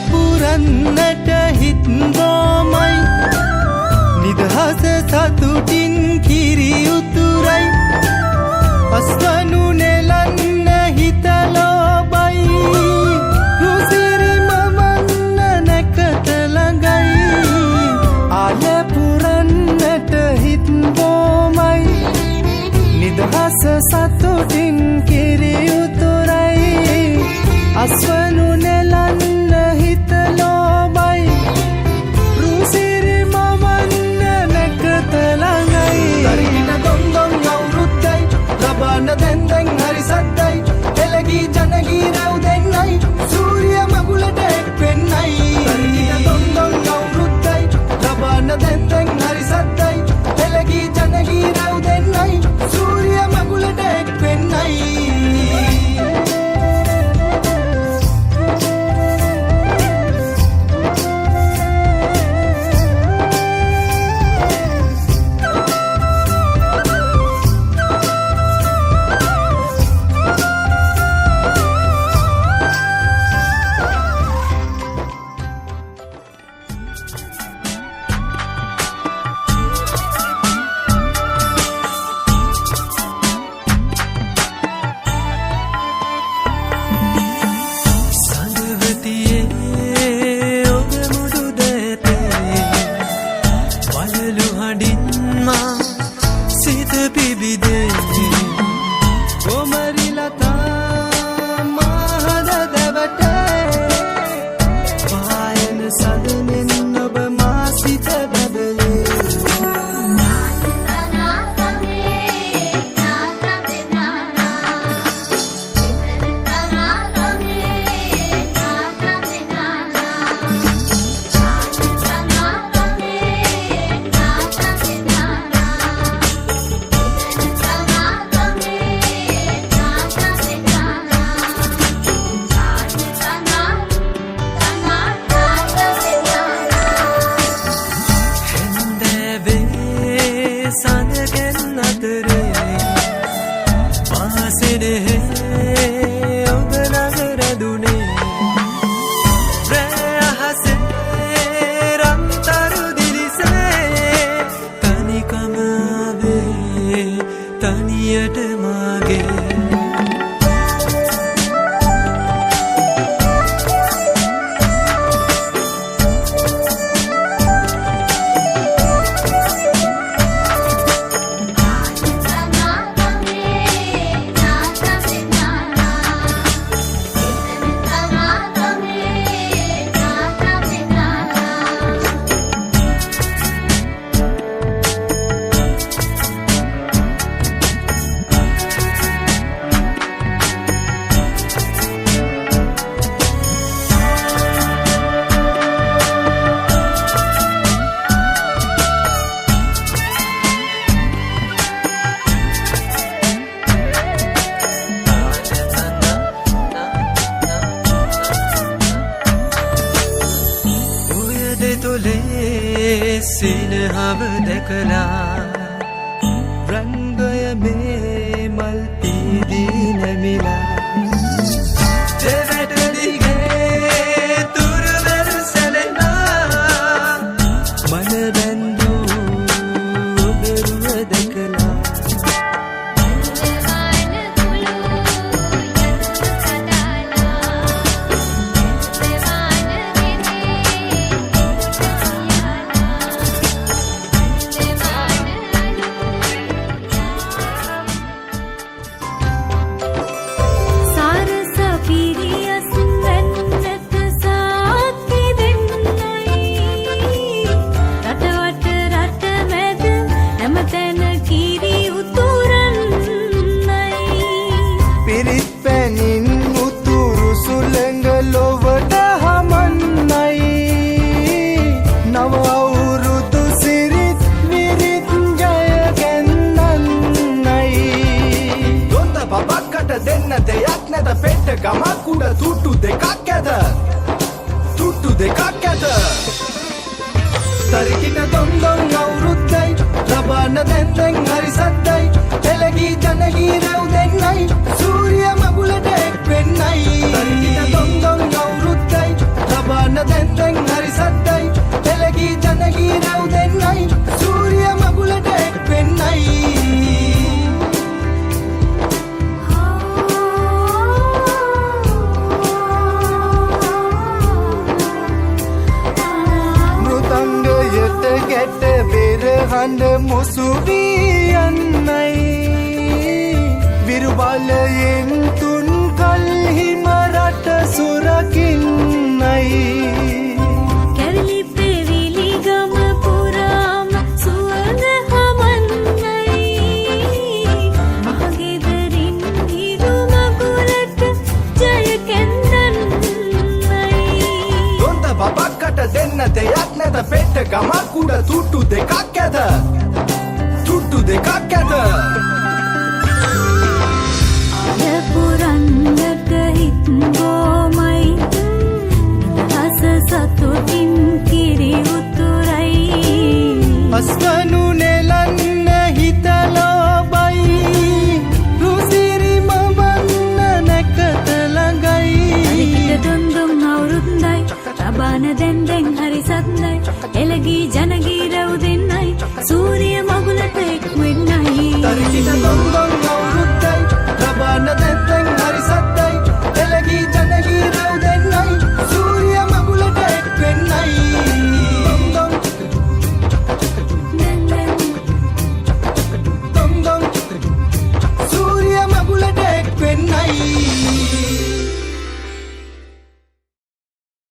පුරන්නට හිත් බොමයි නිදහස සතුටින් කිරි උතුරයි අස්වනු නෙලන්න හිත ලෝබයි රුසිරි මවන්න නැකත ළඟයි ආල පුරන්නට හිත් බොමයි නිදහස සතුටින් කිරි උතුරයි අස්වනු නෙලන්න හිත ලෝබයි රුසිරි මවන්න නැකත ළඟයි තරින දොන් දොන් අවුරුද්දයි ලබන දැන් දැන් හරි සද්දයි එළගී ජනගී රැව් දෙන්නයි සූර්ය මගුලට එක් වෙන්නයි තරින දොන් දොන් අවුරුද්දයි ලබන දැන් දැන් හරි සද්දයි එළගී ජනගී රැව් දෙන්නයි සූර්ය මගුලට එක් වෙන්නයි සිනහව දැකලා රංගය මේ මල් පීදී නැමිලා දෙවැට දිගේ තුරවැල් සැලෙනා මන බැන්දු ඔබරුව දැකලා ගමක් උඩ තුට්ටු දෙකක් ඇද තුට්ටු දෙකක් ඇද තරිකින දොන් දොන් අවුරුද්දයි ලබන දැන් දැන් හරි සද්දයි එළගී ජනගී රැව් දෙන්නයි සූර්ය මගුලට එක් වෙන්නයි තරිකින දොන් දොන් අවුරුද්දයි ලබන හඬ මුසු වී